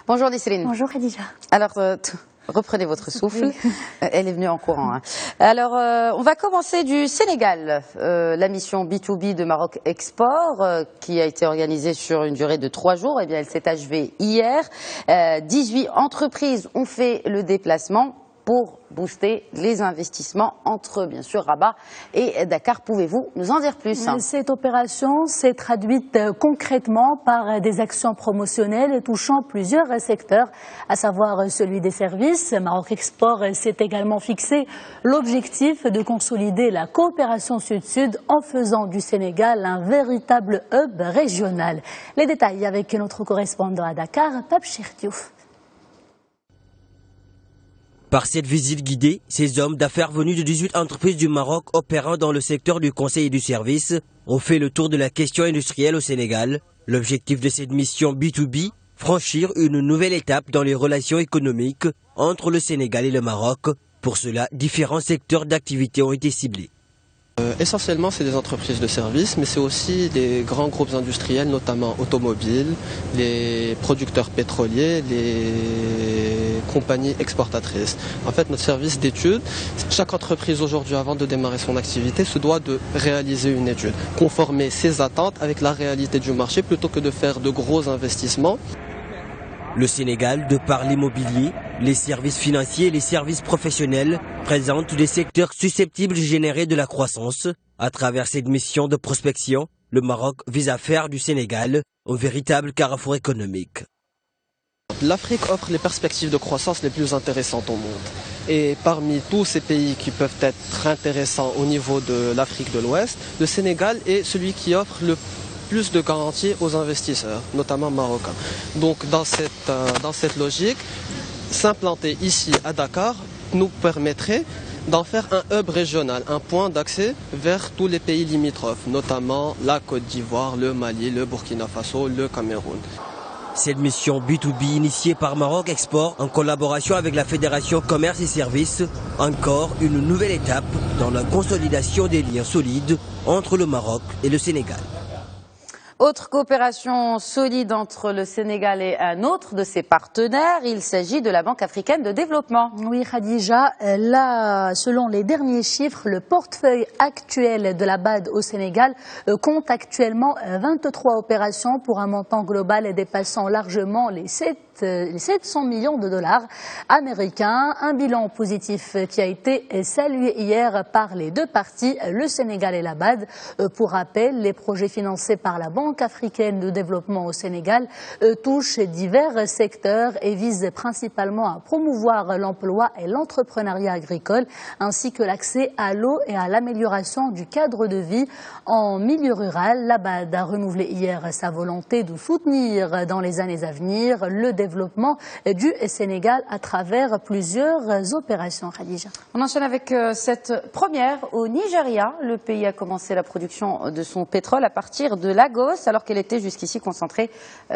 Bonjour Nisrine. Bonjour Khadija. Alors, reprenez votre souffle. Elle est venue en courant. Alors, on va commencer du Sénégal. La mission B2B de Maroc Export, qui a été organisée sur une durée de 3 jours, eh bien, elle s'est achevée hier. 18 entreprises ont fait le déplacement pour booster les investissements entre, bien sûr, Rabat et Dakar. Pouvez-vous nous en dire plus? Cette opération s'est traduite concrètement par des actions promotionnelles touchant plusieurs secteurs, à savoir celui des services. Maroc Export s'est également fixé l'objectif de consolider la coopération sud-sud en faisant du Sénégal un véritable hub régional. Les détails avec notre correspondant à Dakar, Pape Chertiouf. Par cette visite guidée, ces hommes d'affaires venus de 18 entreprises du Maroc opérant dans le secteur du conseil et du service ont fait le tour de la question industrielle au Sénégal. L'objectif de cette mission B2B, franchir une nouvelle étape dans les relations économiques entre le Sénégal et le Maroc. Pour cela, différents secteurs d'activité ont été ciblés. Essentiellement, c'est des entreprises de services, mais c'est aussi des grands groupes industriels, notamment automobiles, les producteurs pétroliers, les compagnies exportatrices. En fait, notre service d'études, chaque entreprise aujourd'hui, avant de démarrer son activité, se doit de réaliser une étude, conformer ses attentes avec la réalité du marché plutôt que de faire de gros investissements. Le Sénégal, de par l'immobilier, les services financiers et les services professionnels, présente des secteurs susceptibles de générer de la croissance. À travers cette mission de prospection, le Maroc vise à faire du Sénégal un véritable carrefour économique. L'Afrique offre les perspectives de croissance les plus intéressantes au monde. Et parmi tous ces pays qui peuvent être intéressants au niveau de l'Afrique de l'Ouest, le Sénégal est celui qui offre le plus de garanties aux investisseurs, notamment marocains. Donc dans cette logique, s'implanter ici à Dakar nous permettrait d'en faire un hub régional, un point d'accès vers tous les pays limitrophes, notamment la Côte d'Ivoire, le Mali, le Burkina Faso, le Cameroun. Cette mission B2B initiée par Maroc Export en collaboration avec la Fédération Commerce et Services, encore une nouvelle étape dans la consolidation des liens solides entre le Maroc et le Sénégal. Autre coopération solide entre le Sénégal et un autre de ses partenaires, il s'agit de la Banque africaine de développement. Oui, Khadija, là, selon les derniers chiffres, le portefeuille actuel de la BAD au Sénégal compte actuellement 23 opérations pour un montant global dépassant largement les 700 millions de dollars américains. Un bilan positif qui a été salué hier par les deux parties, le Sénégal et la BAD. Pour rappel, les projets financés par la Banque africaine de développement au Sénégal touchent divers secteurs et visent principalement à promouvoir l'emploi et l'entrepreneuriat agricole, ainsi que l'accès à l'eau et à l'amélioration du cadre de vie en milieu rural. La BAD a renouvelé hier sa volonté de soutenir dans les années à venir le développement du Sénégal à travers plusieurs opérations. Khadija. On enchaîne avec cette première au Nigeria. Le pays a commencé la production de son pétrole à partir de Lagos, alors qu'elle était jusqu'ici concentrée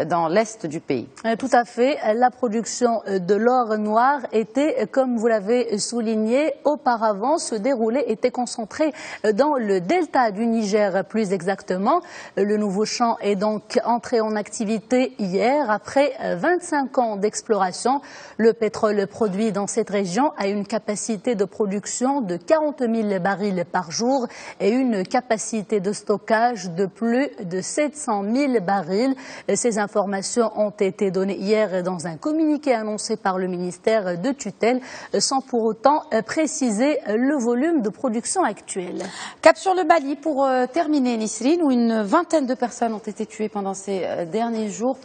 dans l'est du pays. Tout à fait. La production de l'or noir était, comme vous l'avez souligné, auparavant était concentrée dans le delta du Niger plus exactement. Le nouveau champ est donc entré en activité hier après 25 ans d'exploration. Le pétrole produit dans cette région a une capacité de production de 40 000 barils par jour et une capacité de stockage de plus de 700 000 barils. Ces informations ont été données hier dans un communiqué annoncé par le ministère de tutelle, sans pour autant préciser le volume de production actuel. Cap sur le Mali pour terminer, Nisrine, où une vingtaine de personnes ont été tuées pendant ces derniers jours,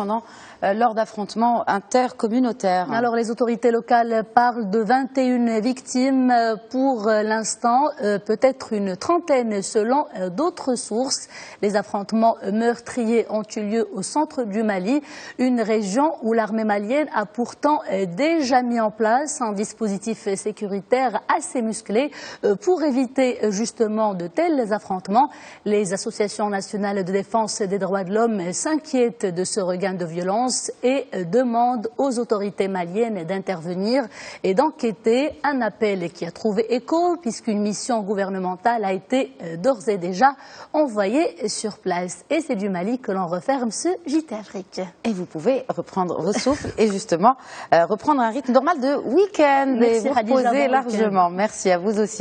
lors d'affrontements intercommunautaires. Alors les autorités locales parlent de 21 victimes pour l'instant, peut-être une trentaine selon d'autres sources. Les affrontements meurtriers ont eu lieu au centre du Mali, une région où l'armée malienne a pourtant déjà mis en place un dispositif sécuritaire assez musclé pour éviter justement de tels affrontements. Les associations nationales de défense des droits de l'homme s'inquiètent de ce regain de violence et demandent demande aux autorités maliennes d'intervenir et d'enquêter. Un appel qui a trouvé écho puisqu'une mission gouvernementale a été d'ores et déjà envoyée sur place. Et c'est du Mali que l'on referme ce JT Afrique. Et vous pouvez reprendre vos souffles et justement reprendre un rythme normal de week-end et vous reposer largement. Merci à vous aussi.